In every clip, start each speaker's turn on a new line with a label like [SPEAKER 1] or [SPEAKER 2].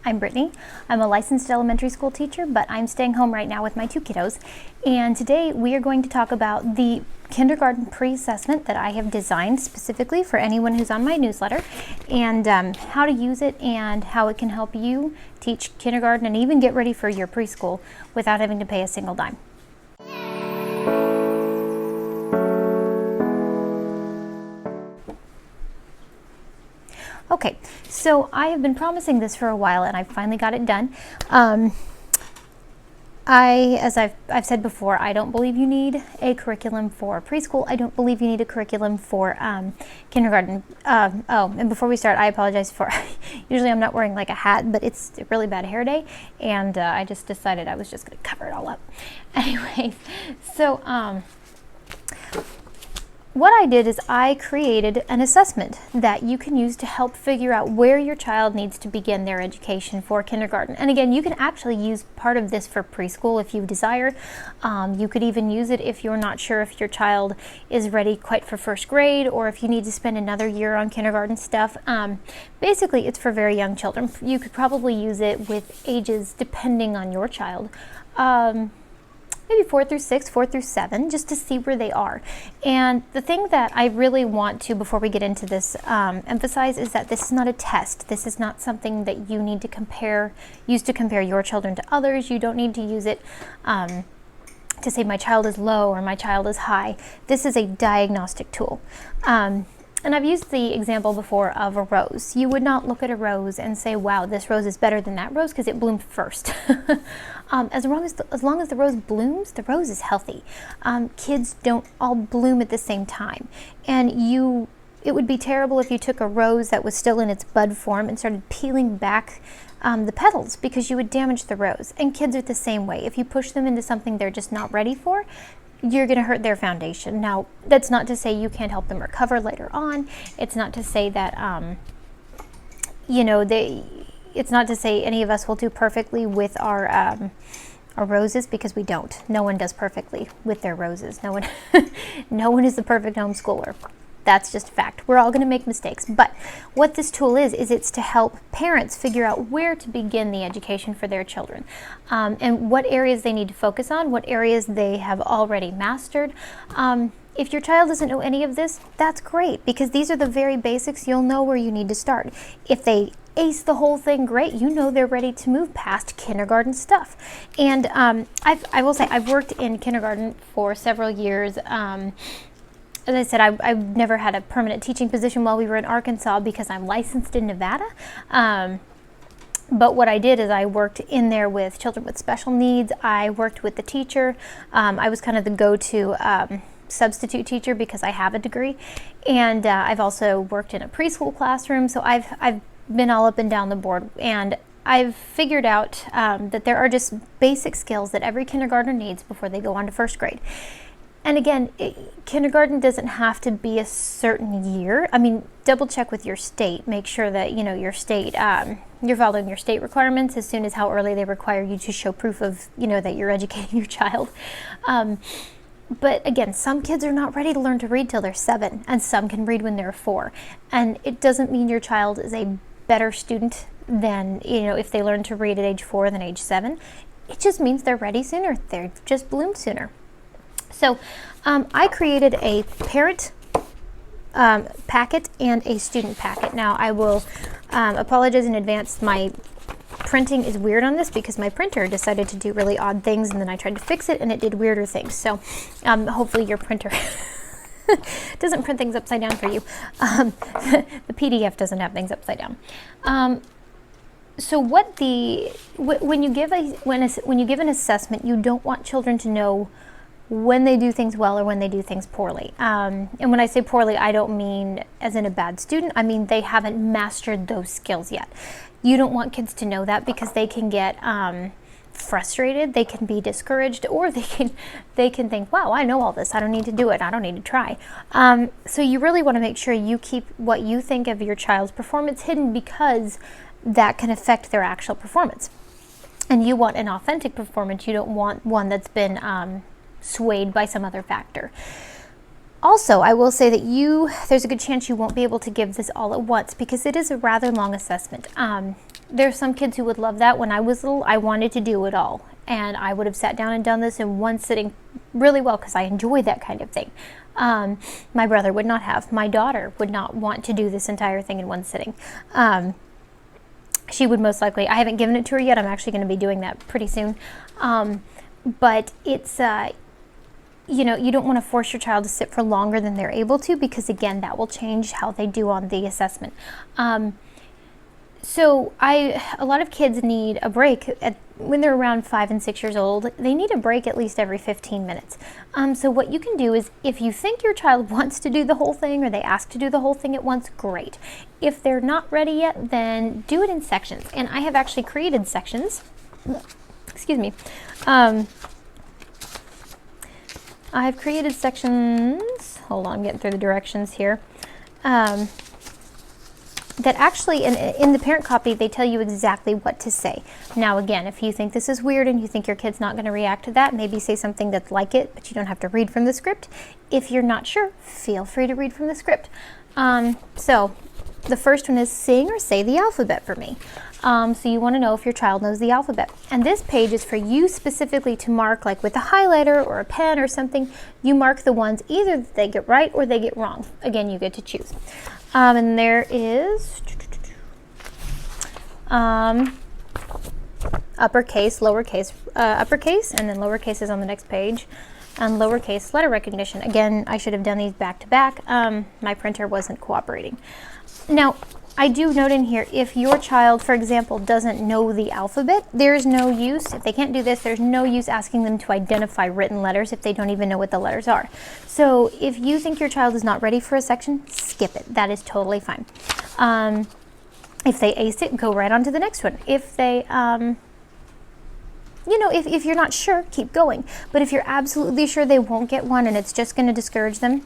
[SPEAKER 1] I'm Brittany. I'm a licensed elementary school teacher, but I'm staying home right now with my 2 kiddos. And today we are going to talk about the kindergarten pre-assessment that I have designed specifically for anyone who's on my newsletter, and how to use it and how it can help you teach kindergarten and even get ready for your preschool without having to pay a single dime. Okay, so I have been promising this for a while and I finally got it done. As I've said before, I don't believe you need a curriculum for preschool. I don't believe you need a curriculum for kindergarten. And before we start, I apologize for, usually I'm not wearing like a hat, but it's a really bad hair day, and I just decided I was just going to cover it all up. Anyways, so what I did is I created an assessment that you can use to help figure out where your child needs to begin their education for kindergarten. And again, you can actually use part of this for preschool if you desire. You could even use it if you're not sure if your child is ready quite for first grade, or if you need to spend another year on kindergarten stuff. Basically, it's for very young children. You could probably use it with ages depending on your child. Maybe 4 through 6, 4 through 7, just to see where they are. And the thing that I really want to, before we get into this, emphasize is that this is not a test. This is not something that you need to use to compare your children to others. You don't need to use it to say my child is low or my child is high. This is a diagnostic tool. And I've used the example before of a rose. You would not look at a rose and say, wow, this rose is better than that rose because it bloomed first. As long as the rose blooms, the rose is healthy. Kids don't all bloom at the same time. And it would be terrible if you took a rose that was still in its bud form and started peeling back the petals, because you would damage the rose. And kids are the same way. If you push them into something they're just not ready for, you're going to hurt their foundation. Now, that's not to say you can't help them recover later on. It's not to say that, it's not to say any of us will do perfectly with our roses, because we don't. No one does perfectly with their roses. No one is the perfect homeschooler. That's just a fact. We're all going to make mistakes. But what this tool is it's to help parents figure out where to begin the education for their children, and what areas they need to focus on, what areas they have already mastered. If your child doesn't know any of this, that's great, because these are the very basics. You'll know where you need to start. If they ace the whole thing, great. You know they're ready to move past kindergarten stuff. And I will say I've worked in kindergarten for several years. As I said, I've never had a permanent teaching position while we were in Arkansas because I'm licensed in Nevada. But what I did is I worked in there with children with special needs. I worked with the teacher. I was kind of the go-to substitute teacher because I have a degree. And I've also worked in a preschool classroom. So I've been all up and down the board. And I've figured out that there are just basic skills that every kindergartner needs before they go on to first grade. And again, kindergarten doesn't have to be a certain year. I mean, double check with your state. Make sure that, your state, you're following your state requirements as soon as how early they require you to show proof of, that you're educating your child. But again, some kids are not ready to learn to read till they're 7, and some can read when they're 4. And it doesn't mean your child is a better student than, if they learn to read at age 4 than age 7. It just means they're ready sooner. They've just bloomed sooner. So I created a parent packet and a student packet. Now, I will apologize in advance. My printing is weird on this because my printer decided to do really odd things, and then I tried to fix it and it did weirder things. So hopefully your printer doesn't print things upside down for you. The PDF doesn't have things upside down. So when you give an assessment, you don't want children to know when they do things well or when they do things poorly. And when I say poorly, I don't mean as in a bad student. I mean they haven't mastered those skills yet. You don't want kids to know that, because they can get frustrated, they can be discouraged, or they can think, wow, I know all this, I don't need to do it, I don't need to try. So you really want to make sure you keep what you think of your child's performance hidden, because that can affect their actual performance. And you want an authentic performance. You don't want one that's been swayed by some other factor. Also, I will say that there's a good chance you won't be able to give this all at once, because it is a rather long assessment. There's some kids who would love that. When I was little, I wanted to do it all. And I would have sat down and done this in one sitting really well because I enjoy that kind of thing. My brother would not have. My daughter would not want to do this entire thing in one sitting. She would most likely, I haven't given it to her yet. I'm actually going to be doing that pretty soon. But it's, you know, you don't want to force your child to sit for longer than they're able to, because again, that will change how they do on the assessment. So a lot of kids need a break when they're around 5 and 6 years old. They need a break at least every 15 minutes. So what you can do is, if you think your child wants to do the whole thing, or they ask to do the whole thing at once, great. If they're not ready yet, then do it in sections. And I have actually created sections. Excuse me. I've created sections. Hold on, I'm getting through the directions here. That actually, in the parent copy, they tell you exactly what to say. Now again, if you think this is weird and you think your kid's not going to react to that, maybe say something that's like it, but you don't have to read from the script. If you're not sure, feel free to read from the script. So the first one is sing or say the alphabet for me. So you want to know if your child knows the alphabet. And this page is for you specifically to mark, like with a highlighter or a pen or something. You mark the ones either that they get right or they get wrong. Again, you get to choose. And there is uppercase, lowercase, uppercase, and then lowercase is on the next page. And lowercase letter recognition. Again, I should have done these back to back. My printer wasn't cooperating. Now, I do note in here, if your child, for example, doesn't know the alphabet, there's no use, if they can't do this, there's no use asking them to identify written letters if they don't even know what the letters are. So if you think your child is not ready for a section, skip it. That is totally fine. If they ace it, go right on to the next one. If they, you know, if you're not sure, keep going. But if you're absolutely sure they won't get one and it's just going to discourage them,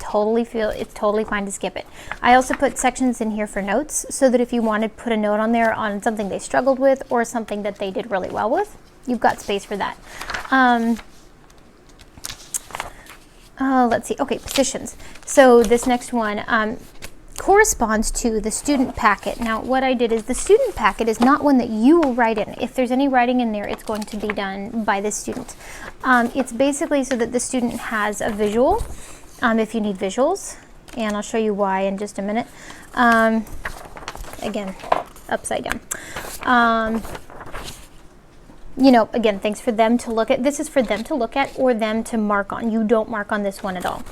[SPEAKER 1] it's totally fine to skip it. I also put sections in here for notes, so that if you want to put a note on there on something they struggled with or something that they did really well with, you've got space for that. Let's see. Okay, positions. So this next one corresponds to the student packet. Now what I did is, the student packet is not one that you will write in. If there's any writing in there, it's going to be done by the student. It's basically so that the student has a visual. If you need visuals, and I'll show you why in just a minute. Again, upside down. You know, again, things for them to look at. This is for them to look at or them to mark on. You don't mark on this one at all.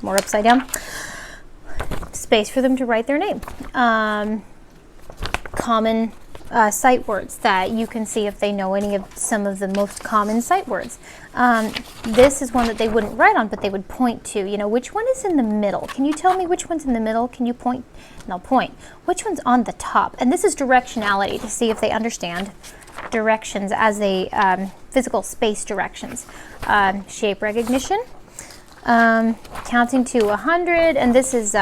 [SPEAKER 1] More upside down. Space for them to write their name. Common sight words that you can see if they know any of some of the most common sight words. This is one that they wouldn't write on, but they would point to. You know, which one is in the middle? Can you tell me which one's in the middle? Can you point? And I'll point. Which one's on the top? And this is directionality, to see if they understand directions as a physical space directions. Shape recognition, counting to 100, and this is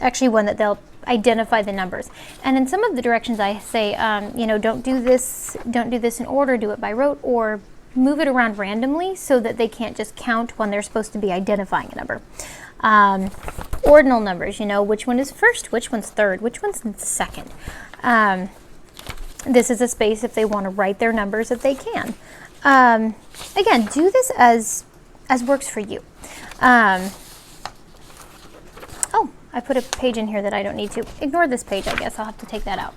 [SPEAKER 1] actually one that they'll identify the numbers. And in some of the directions I say, you know, don't do this in order, do it by rote, or move it around randomly so that they can't just count when they're supposed to be identifying a number. Ordinal numbers, you know, which one is first, which one's third, which one's second. This is a space if they want to write their numbers that they can. Again, do this as works for you. Oh, I put a page in here that I don't need to. Ignore this page, I guess. I'll have to take that out.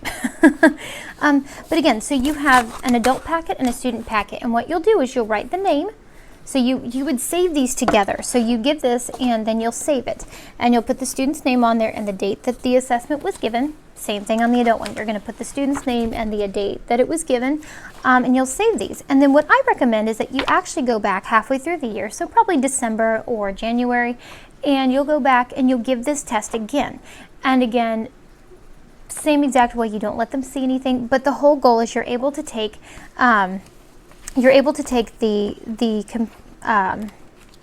[SPEAKER 1] But again, so you have an adult packet and a student packet. And what you'll do is you'll write the name. So you would save these together. So you give this and then you'll save it. And you'll put the student's name on there and the date that the assessment was given. Same thing on the adult one. You're going to put the student's name and the date that it was given. And you'll save these. And then what I recommend is that you actually go back halfway through the year. So probably December or January. And you'll go back and you'll give this test again. And again, same exact way, you don't let them see anything, but the whole goal is you're able to take the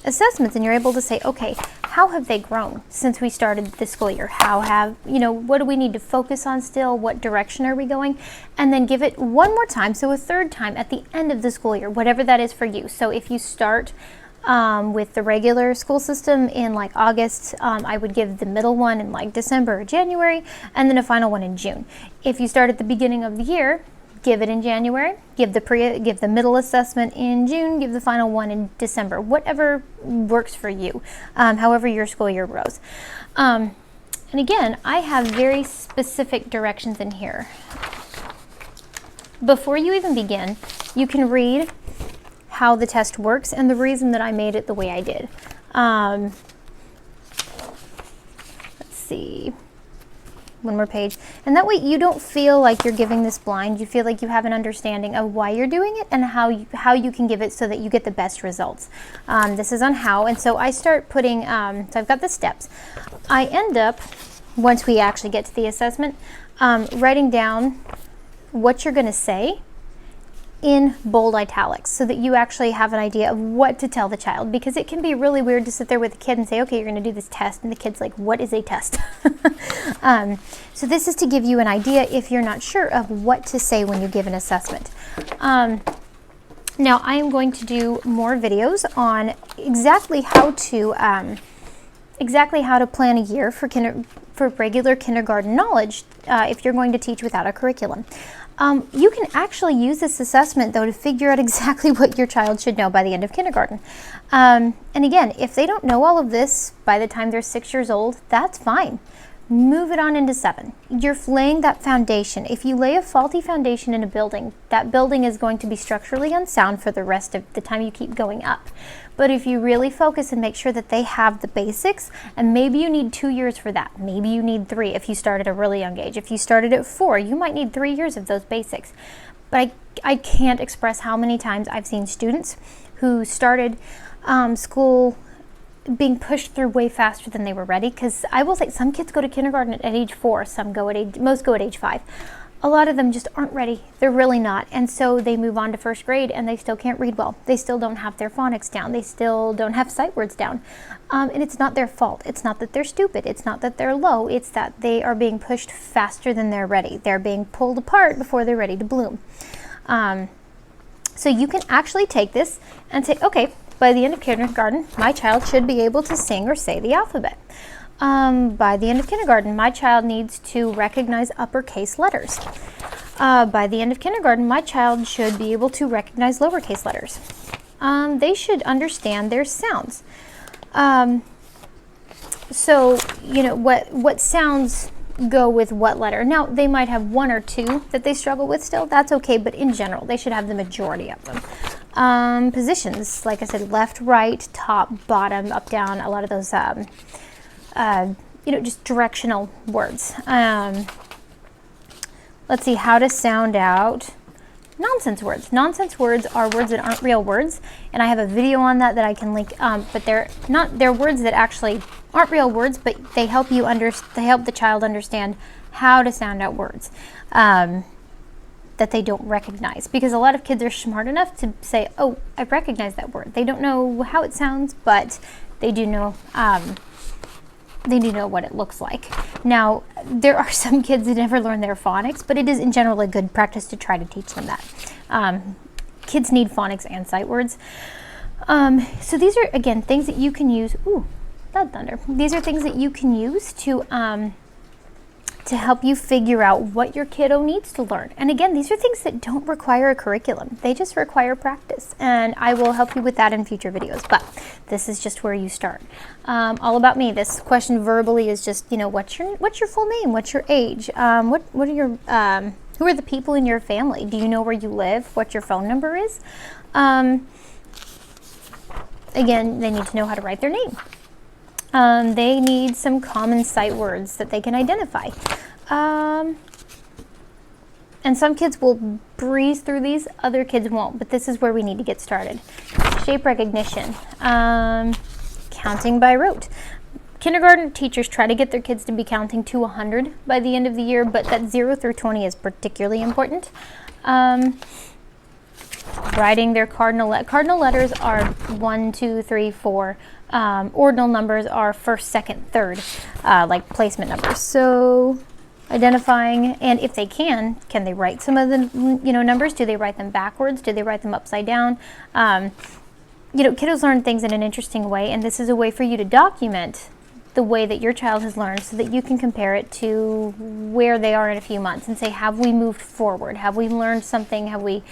[SPEAKER 1] assessments and you're able to say, okay, how have they grown since we started this school year? How have, you know, what do we need to focus on still? What direction are we going? And then give it one more time, so a third time at the end of the school year, whatever that is for you. So if you start With the regular school system in like August, I would give the middle one in like December or January, and then a final one in June. If you start at the beginning of the year, give it in January, give the middle assessment in June, give the final one in December, whatever works for you, however your school year goes. And again, I have very specific directions in here. Before you even begin, you can read how the test works and the reason that I made it the way I did. Let's see, one more page. And that way you don't feel like you're giving this blind. You feel like you have an understanding of why you're doing it and how you can give it so that you get the best results. This is on how, and so I start putting, so I've got the steps. I end up, once we actually get to the assessment, writing down what you're going to say in bold italics so that you actually have an idea of what to tell the child, because it can be really weird to sit there with a kid and say, okay, you're going to do this test, and the kid's like, what is a test? So this is to give you an idea if you're not sure of what to say when you give an assessment. Now I am going to do more videos on exactly how to plan a year for regular kindergarten knowledge if you're going to teach without a curriculum. You can actually use this assessment, though, to figure out exactly what your child should know by the end of kindergarten. And again, if they don't know all of this by the time they're 6 years old, that's fine. Move it on into 7. You're laying that foundation. If you lay a faulty foundation in a building, that building is going to be structurally unsound for the rest of the time you keep going up. But if you really focus and make sure that they have the basics, and maybe you need 2 years for that, maybe you need 3 if you start at a really young age. If you started at 4, you might need 3 years of those basics. But I can't express how many times I've seen students who started school being pushed through way faster than they were ready, because I will say some kids go to kindergarten at age 4, most go at age 5. A lot of them just aren't ready. They're really not. And so they move on to first grade and they still can't read well. They still don't have their phonics down. They still don't have sight words down. And it's not their fault. It's not that they're stupid. It's not that they're low. It's that they are being pushed faster than they're ready. They're being pulled apart before they're ready to bloom. So you can actually take this and say, okay, by the end of kindergarten, my child should be able to sing or say the alphabet. By the end of kindergarten, my child needs to recognize uppercase letters. By the end of kindergarten, my child should be able to recognize lowercase letters. They should understand their sounds. So, you know, what sounds go with what letter. Now, they might have 1 or 2 that they struggle with still. That's okay, but in general, they should have the majority of them. Positions, like I said, left, right, top, bottom, up, down, a lot of those, you know, just directional words. Let's see, how to sound out nonsense words. Nonsense words are words that aren't real words, and I have a video on that I can link, but they're words that actually aren't real words, but they help the child understand how to sound out words that they don't recognize, because a lot of kids are smart enough to say, oh, I recognize that word. They don't know how it sounds, but they do know what it looks like. Now, there are some kids that never learn their phonics, but it is in general a good practice to try to teach them that. Kids need phonics and sight words. So these are, again, things that you can use. Ooh, that thunder. These are things that you can use to help you figure out what your kiddo needs to learn. And again, these are things that don't require a curriculum. They just require practice. And I will help you with that in future videos. But this is just where you start. All about me. This question verbally is just, you know, what's your full name? What's your age? What are your who are the people in your family? Do you know where you live? What your phone number is? Again, they need to know how to write their name. They need some common sight words that they can identify. And some kids will breeze through these, other kids won't, but this is where we need to get started. Shape recognition, counting by rote. Kindergarten teachers try to get their kids to be counting to 100 by the end of the year, but that 0 through 20 is particularly important. Writing their cardinal letters are 1, 2, 3, 4. Ordinal numbers are first, second, third, like placement numbers. So identifying, and if they can they write some of the numbers? Do they write them backwards? Do they write them upside down? kiddos learn things in an interesting way, and this is a way for you to document the way that your child has learned so that you can compare it to where they are in a few months and say, have we moved forward? Have we learned something? Have we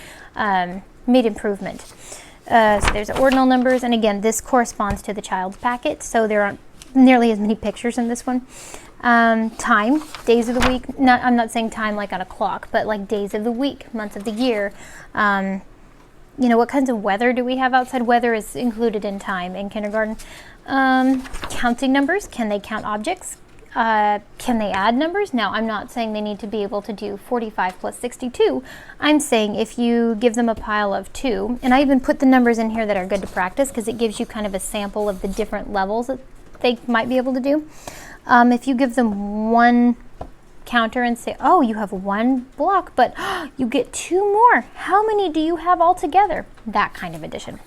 [SPEAKER 1] made improvement? So there's ordinal numbers, and again, this corresponds to the child's packet, so there aren't nearly as many pictures in this one. Time, days of the week. I'm not saying time like on a clock, but like days of the week, months of the year. What kinds of weather do we have outside? Weather is included in time in kindergarten. Counting numbers. Can they count objects? Can they add numbers? Now, I'm not saying they need to be able to do 45 plus 62. I'm saying if you give them a pile of 2, and I even put the numbers in here that are good to practice because it gives you kind of a sample of the different levels that they might be able to do. If you give them one counter and say, oh, you have 1 block, but you get 2 more. How many do you have altogether? That kind of addition.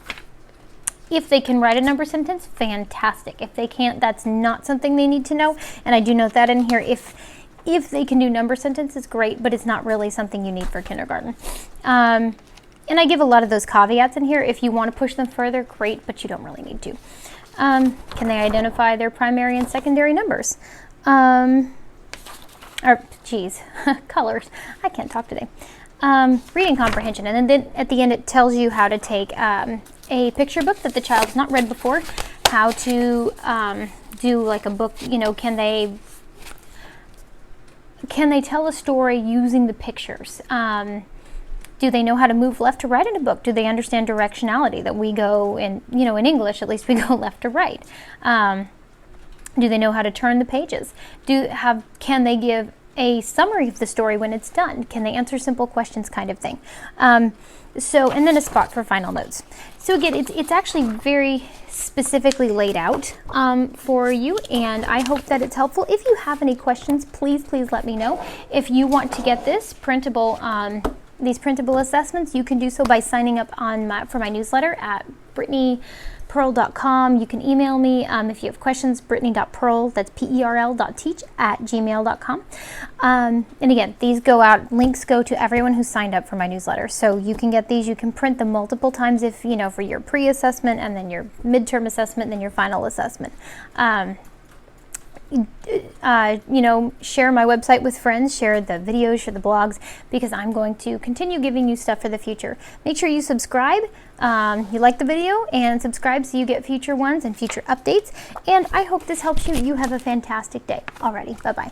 [SPEAKER 1] If they can write a number sentence, fantastic. If they can't, that's not something they need to know. And I do note that in here. If they can do number sentences, great, but it's not really something you need for kindergarten. And I give a lot of those caveats in here. If you want to push them further, great, but you don't really need to. Can they identify their primary and secondary numbers? Colors. I can't talk today. Reading comprehension, and then at the end it tells you how to take a picture book that the child's not read before, how to do like a book, can they tell a story using the pictures? Do they know how to move left to right in a book? Do they understand directionality, that we go in English, at least we go left to right? Do they know how to turn the pages? Can they give a summary of the story when it's done? Can they answer simple questions, kind of thing? And then a spot for final notes. So again, it's actually very specifically laid out for you, and I hope that it's helpful. If you have any questions, please let me know. If you want to get this printable, these printable assessments, you can do so by signing up for my newsletter at brittanypearl.com. You can email me if you have questions, brittany.pearl, that's perl.teach@gmail.com. And again, these go out, links go to everyone who signed up for my newsletter. So you can get these, you can print them multiple times if, for your pre-assessment, and then your midterm assessment, and then your final assessment. Share my website with friends, share the videos, share the blogs, because I'm going to continue giving you stuff for the future. Make sure you subscribe, you like the video, and subscribe so you get future ones and future updates. And I hope this helps you. You have a fantastic day. Alrighty, bye-bye.